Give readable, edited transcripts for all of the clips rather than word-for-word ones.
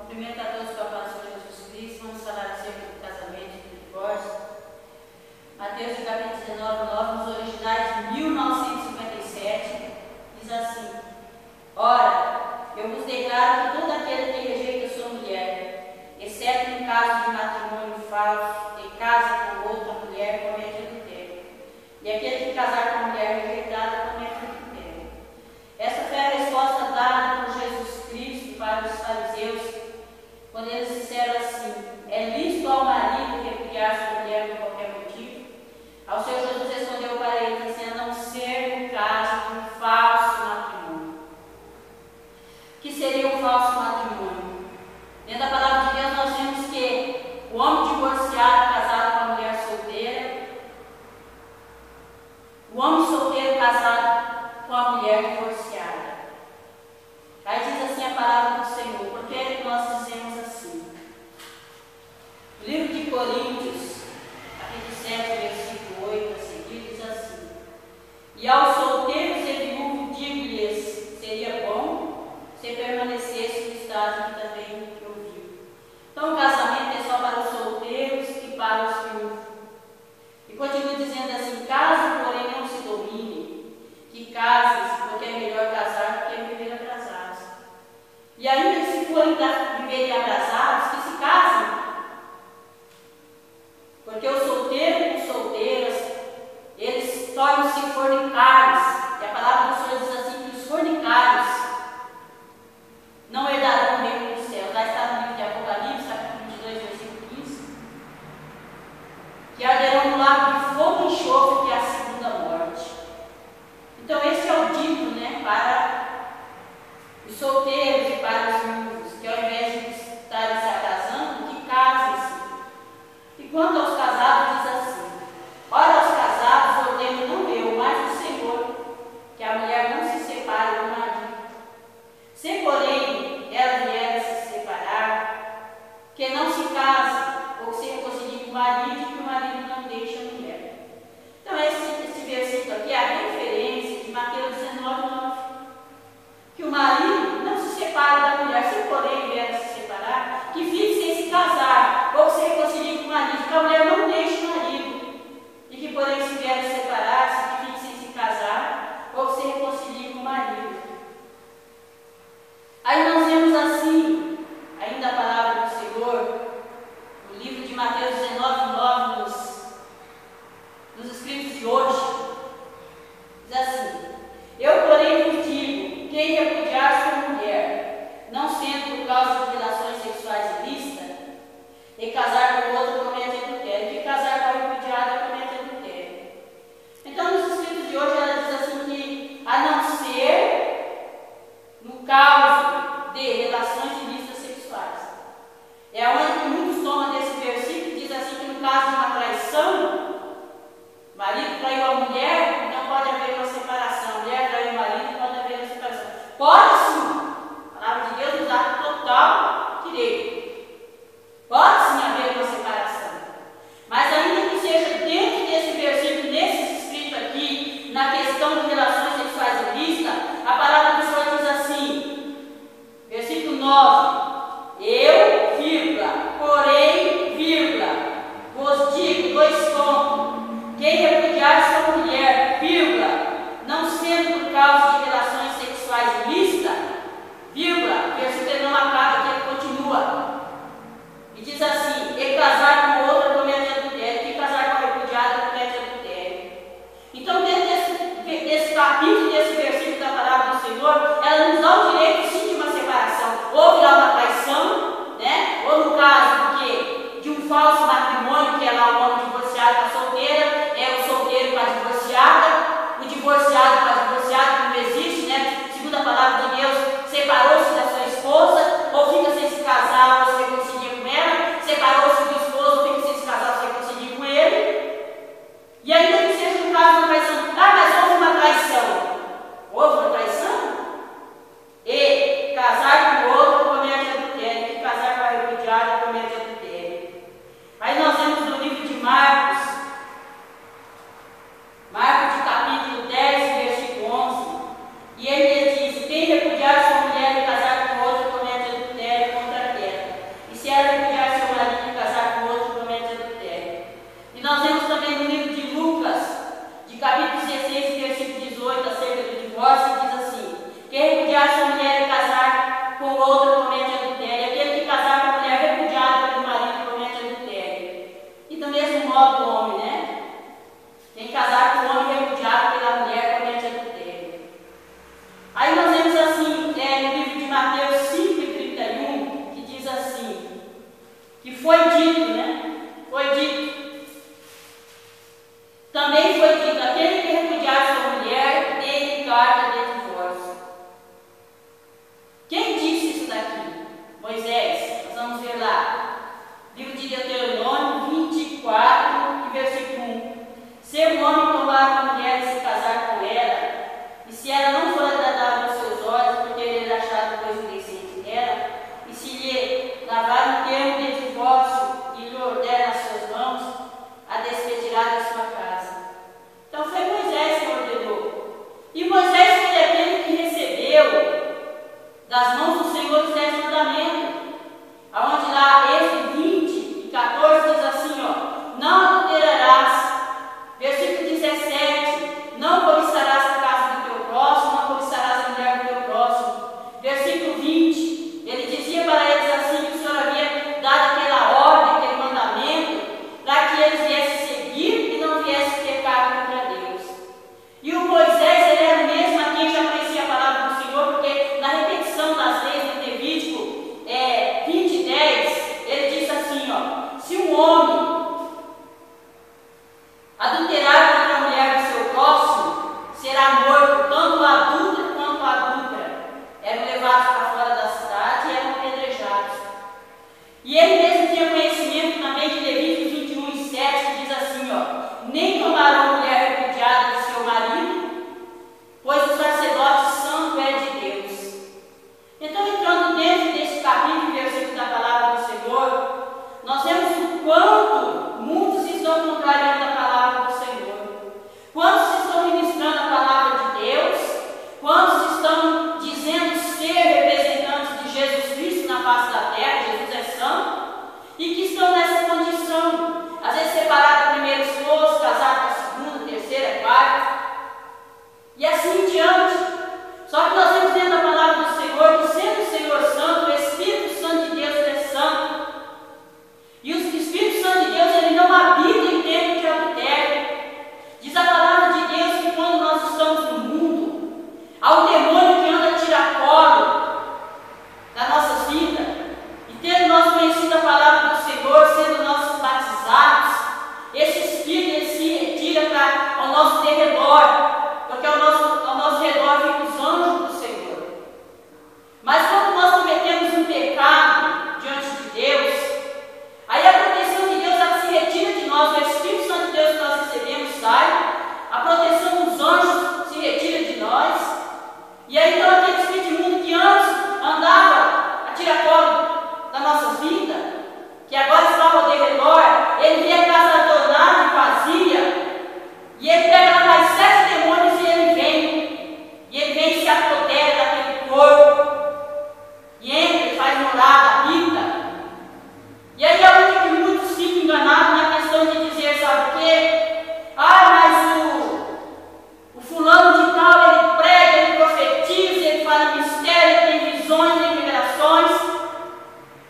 Cumprimento a todos com a paz do Senhor Jesus Cristo. Vamos falar acerca do casamento e do divórcio. Mateus, capítulo 19, 9, nos originais de 1957, diz assim: Ora, eu vos declaro que todo aquele que rejeita sua mulher, exceto em caso de matrimônio falso, e casa com outra mulher, comete adultério. E aquele que casar com a mulher rejeitada comete adultério. Essa foi a resposta dada por Jesus Cristo para os fariseus, quando eles disseram assim: é lícito ao marido repudiar sua mulher por qualquer motivo? Ao Senhor Jesus respondeu para eles assim: a não ser no caso de um falso matrimônio. O que seria um falso matrimônio? Dentro da palavra de Deus nós vemos que o homem divorciado casado com a mulher solteira, o homem solteiro casado com a mulher divorciada. Aí diz assim a palavra do Senhor: porque nós dizemos assim. O livro de Coríntios, capítulo 7, versículo 8 a seguir, diz assim: e aos solteiros e viúvos digo-lhes, seria bom se permanecesse no estado que também eu vivo. Então o casamento é só para os solteiros e para os viúvos. E continua dizendo assim: caso, porém, não se domine, que casem-se, porque é melhor casar do que viver abrasados. E ainda que se forem viverem abrasados, que se casem. Porque os solteiros e solteiras, eles tornam-se fornicários. E a palavra do Senhor diz assim: que os fornicários não herdarão o reino dos céus. Já está no livro de Apocalipse, capítulo 22, versículo 15. Que arderão no lago de fogo e enxofre, que é a segunda morte. Então esse é o dito, né, para os solteiros e para os viúvos, que ao invés de estarem se casando, que casem-se. E quanto aos casados, diz esposa comete adultério, aquele que casar com a mulher repudiada pelo marido comete adultério. E do mesmo modo o homem, né? Quem casar com o homem repudiado pela mulher comete adultério. Aí nós vemos assim, no livro de Mateus 5:31, que diz assim, que foi dito, né? Foi dito. Também foi dito, aquele que repudiar sua mulher, dê-lhe carta de divórcio. Quem disse isso daqui? Moisés. Nós vamos ver lá. Livro de Deuteronômio 24, versículo 1. Se o homem tomar uma mulher e se casar com ela, e se ela não for agradável aos seus olhos, porque ele é achado coisa indecente nela, e se lhe lavar um termo de divórcio e lhe ordena as suas mãos, a despedirá da sua casa. Então foi Moisés que ordenou. E Moisés foi aquele que recebeu das mãos do Senhor os 10 mandamentos, aonde lá Êxodo 20:14 diz assim, não adulterarás. Versículo 17, não cobiçarás a casa do teu próximo, não cobiçarás a mulher do teu próximo. Versículo 20, ele dizia para eles assim, que o Senhor havia dado aquela ordem, aquele mandamento, para que eles viessem seguir e não viessem pecar contra Deus. E o Moisés, ele era o mesmo a quem já conhecia a palavra do Senhor, porque na repetição das leis do Levítico 20:10, ele diz assim, se um homem adulterar contra a mulher do seu próximo, será morto tanto o adúltero quanto a adúltera. Eram levados para fora da cidade e eram apedrejados. E ele mesmo tinha conhecimento também de Levíticos 21:7, que diz assim, nem tomarão mulher repudiada do seu marido, pois o sacerdote santo é de Deus. Então, entrando dentro desse capítulo e versículo da palavra do Senhor, nós vemos o quanto muitos estão contrariando a palavra do Senhor. Quantos estão ministrando a palavra de Deus? Quantos estão dizendo ser representantes de Jesus Cristo na face da terra, Jesus é santo, e que estão nessa condição, às vezes separado do primeiro esposo, casado com a segunda, terceira, quarta, e assim em diante. Só que nós vemos dentro da palavra do Senhor que, sendo o Senhor santo, o Espírito Santo de Deus é santo. E o Espírito Santo de Deus, ele não habita em tempo de adultério. Diz a palavra de Deus que quando nós estamos no mundo, há um demônio que anda a tiracolo da nossa vida. E tendo nós conhecido a palavra do Senhor, sendo nós batizados, esse Espírito ele se retira ao nosso derredor, porque ao nosso redor ficam os anjos do Senhor. Mas quando nós cometemos um pecado diante de Deus, aí a proteção de Deus ela se retira de nós, o Espírito Santo de Deus que nós recebemos sai, a proteção dos anjos se retira de nós, e aí então aquele espírito imundo que antes andava a tiracolo da nossa vida, que agora estava ao derredor, ele vê a casa adornada e vazia, e ele pega lá mais 7 demônios e ele vem e se apodera daquele corpo, e entra, e faz morada, habita. E aí é onde que muitos ficam enganados na questão de dizer, sabe o quê? Mas o fulano de tal, ele prega, ele profetiza, ele fala mistério, ele tem visões, tem revelações.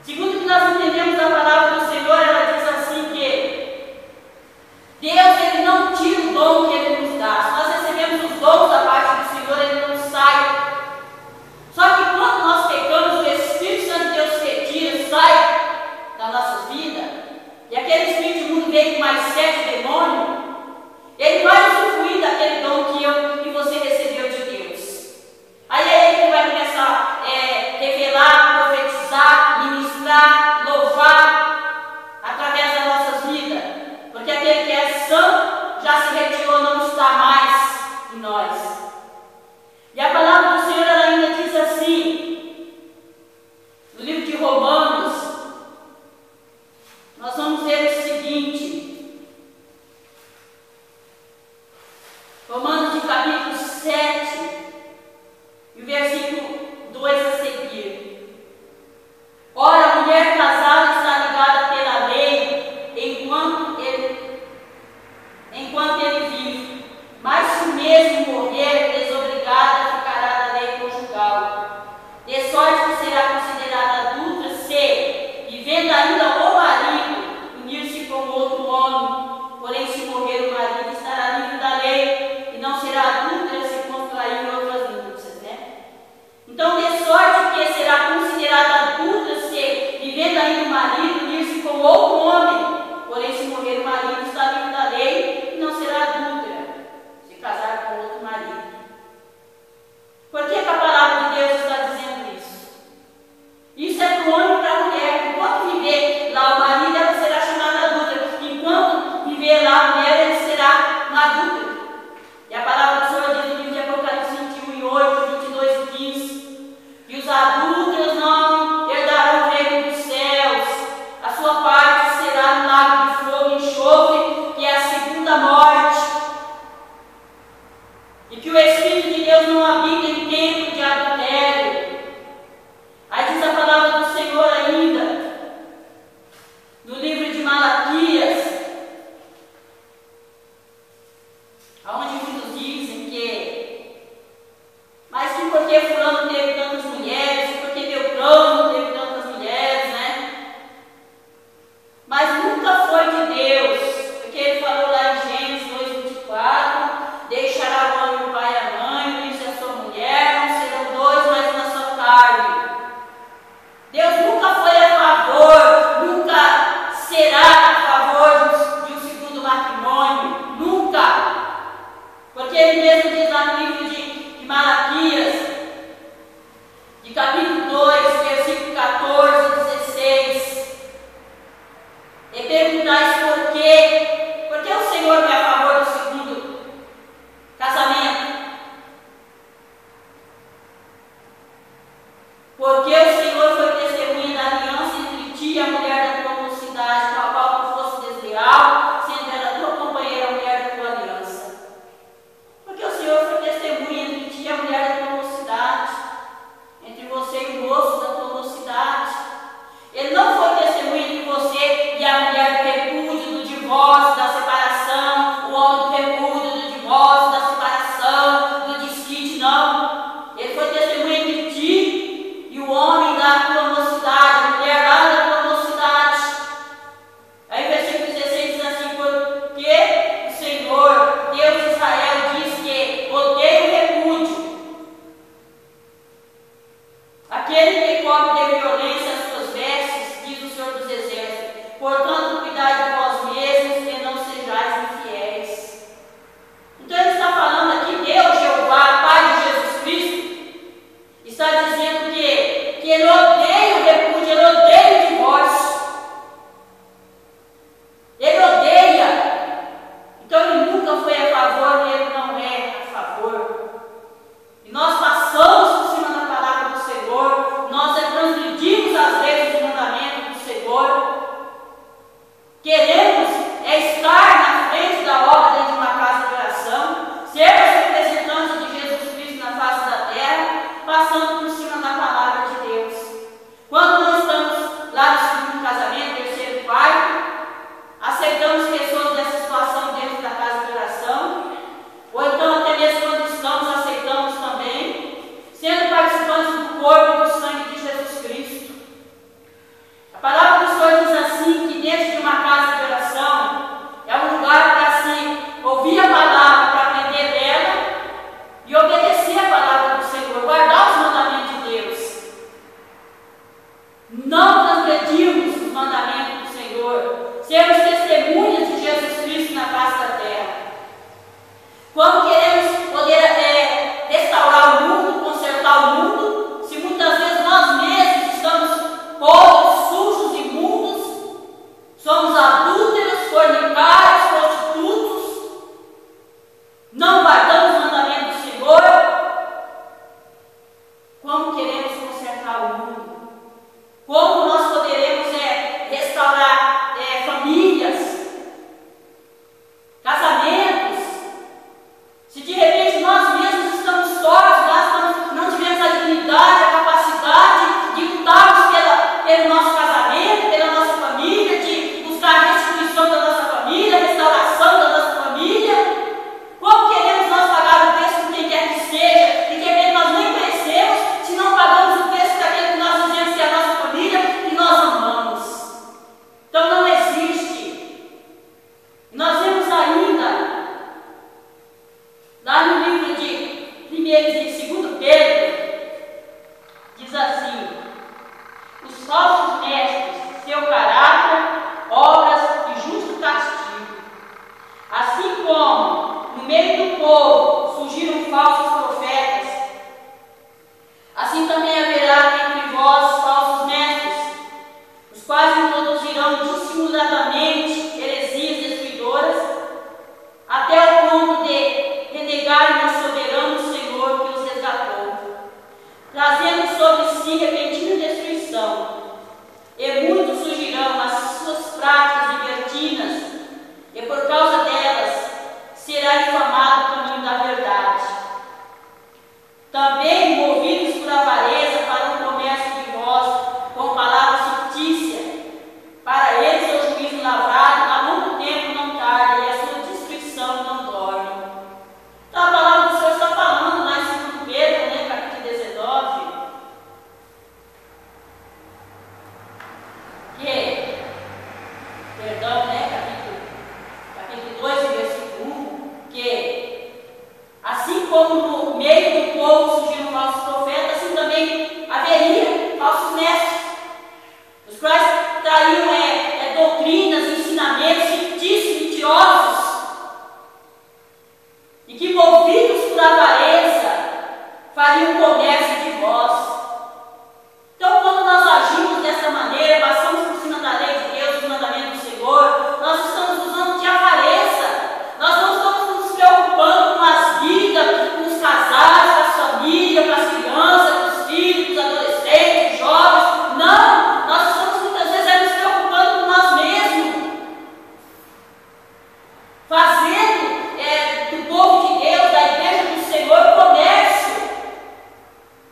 Segundo o que nós entendemos da palavra do Senhor, ela diz assim que Deus, ele não tira o dom que ele nos dá. Se nós recebemos os dons da parte do Senhor, ele não sai. Só que quando nós pecamos, o Espírito Santo de Deus se retira, sai da nossa vida, e aquele espírito imundo veio com mais 7 demônios, ele vai usufruir daquele dom que você recebeu de Deus. Aí é ele que vai começar a revelar, profetizar, ministrar, louvar através das nossas vidas, porque aquele que é santo já se retirou, não está mais em nós. E a palavra do Senhor ela ainda diz assim, no livro de Romanos, nós vamos ver o seguinte, Romanos de capítulo 7, e o versículo 2 a seguir. Ora, a mulher casada está ligada pela lei enquanto ele vive, mas se o mesmo morrer, desobrigada ficará da lei conjugal, de sorte que será considerada não transgredirmos os mandamentos do Senhor, sermos testemunhas de Jesus Cristo na face da terra. Quando queremos poder restaurar o mundo, consertar o mundo, se muitas vezes nós mesmos estamos podres, sujos, imundos, somos adúlteros, fornicários, prostitutos, não guardamos o mandamento do Senhor, como queremos consertar o mundo? Como nós poderemos restaurar famílias, casamentos, se de repente nós mesmos estamos tortos, nós não tivemos a dignidade, a capacidade de lutarmos pelo nosso casamento, pela nossa família, de buscar a restituição da nossa família, a restauração da nossa família? Como queremos nós pagar o preço por quem quer que seja, e que nós nem conhecemos, se não pagamos o preço daquele que nós dizemos que é a nossa família e nós amamos? Então não existe. Nós vemos ainda, lá no livro de 2 Pedro, diz assim: os falsos mestres, seu caráter, obras e justo castigo. Assim como no meio do povo surgiram falsos profetas, assim também haverá entre vós falsos mestres, os quais introduzirão dissimuladamente heresias destruidoras, até o ponto de renegarem o soberano Senhor que os resgatou, trazendo sobre si repentina destruição. E muitos surgirão nas suas práticas libertinas, e por causa delas será infamado o caminho da verdade. Também movidos por avareza para o comércio de vós, com palavras fictícias, para eles o juízo lavrado há muito tempo não tarda, e a sua destruição não dorme. Então a palavra do Senhor está falando lá em 2 Pedro, capítulo 19, capítulo 2, versículo 1, que assim como no meio do povo surgiram falsos profetas, assim também haveria falsos mestres, os quais trariam doutrinas, ensinamentos fictícios, mentirosos, e que, movidos por avareza, fariam comércio de vós. Então, quando nós agimos dessa maneira, passamos por cima da lei de Deus, dos mandamentos do Senhor, nós estamos usando de avareza, nós não estamos nos preocupando com as vidas, com os casais, com as famílias, com as crianças, com os filhos, com os adolescentes, com os jovens. Não! Nós estamos muitas vezes nos preocupando com nós mesmos, fazendo do povo de Deus, da igreja do Senhor, comércio.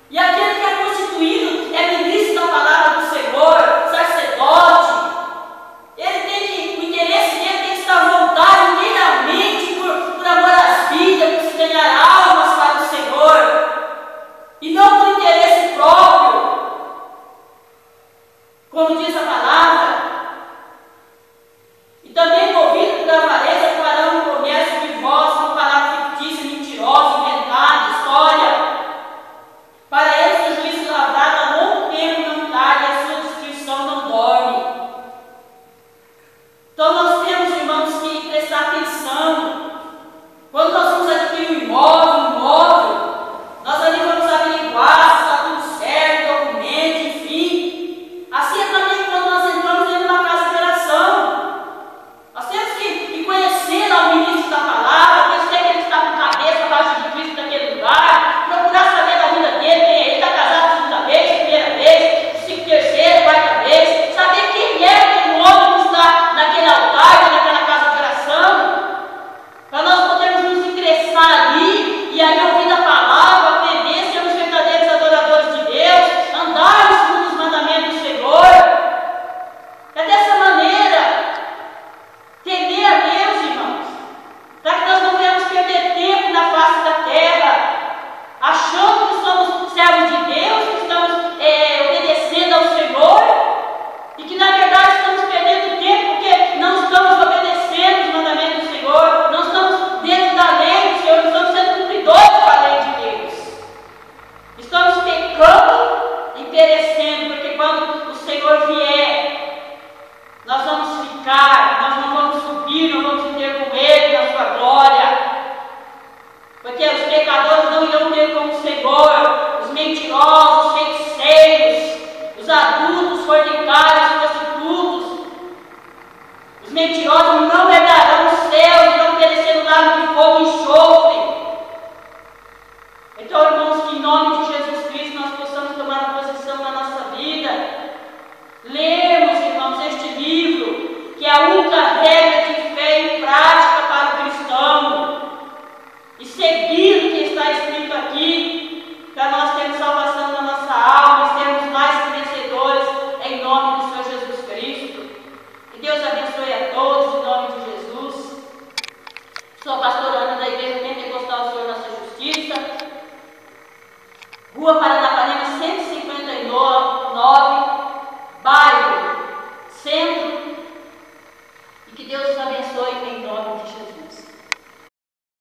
E aquele que é constituído é ministro da palavra do Senhor, sacerdote, o interesse dele tem que estar voltado inteiramente por amor às vidas, por se ganhar almas para o Senhor, e não por interesse próprio, como diz a palavra. E também, movido por avareza, farão o comércio de vós com palavras fictícias, mentirosas, inventadas, história. Para eles o juízo lavrado há longo tempo não tarda, e a sua destruição não dorme. Então nós temos, irmãos, que prestar atenção. Quando nós vamos adquirir um imóvel, nós ali vamos averiguar se está tudo certo, documento, enfim. Assim é também quando nós entramos ficar, nós não vamos subir, não vamos ter com Ele na sua glória. Porque os pecadores não irão ter como Senhor, os mentirosos, os feiticeiros, os adultos, fornicários, prostitutos, os mentirosos não herdarão o céu, irão perecer no lago de fogo e enxofre. Então, irmãos, que em nome de Jesus Cristo nós possamos tomar uma posição na nossa vida. Lemos, irmãos, este livro, que é a única regra de fé e prática para o cristão. E seguir o que está escrito aqui, para nós termos salvação na nossa alma e sermos mais que vencedores, em nome do Senhor Jesus Cristo. Que Deus abençoe a todos, em nome de Jesus. Sou a pastora Ana da Igreja Pentecostal Senhor Nossa Justiça, Rua Paraná.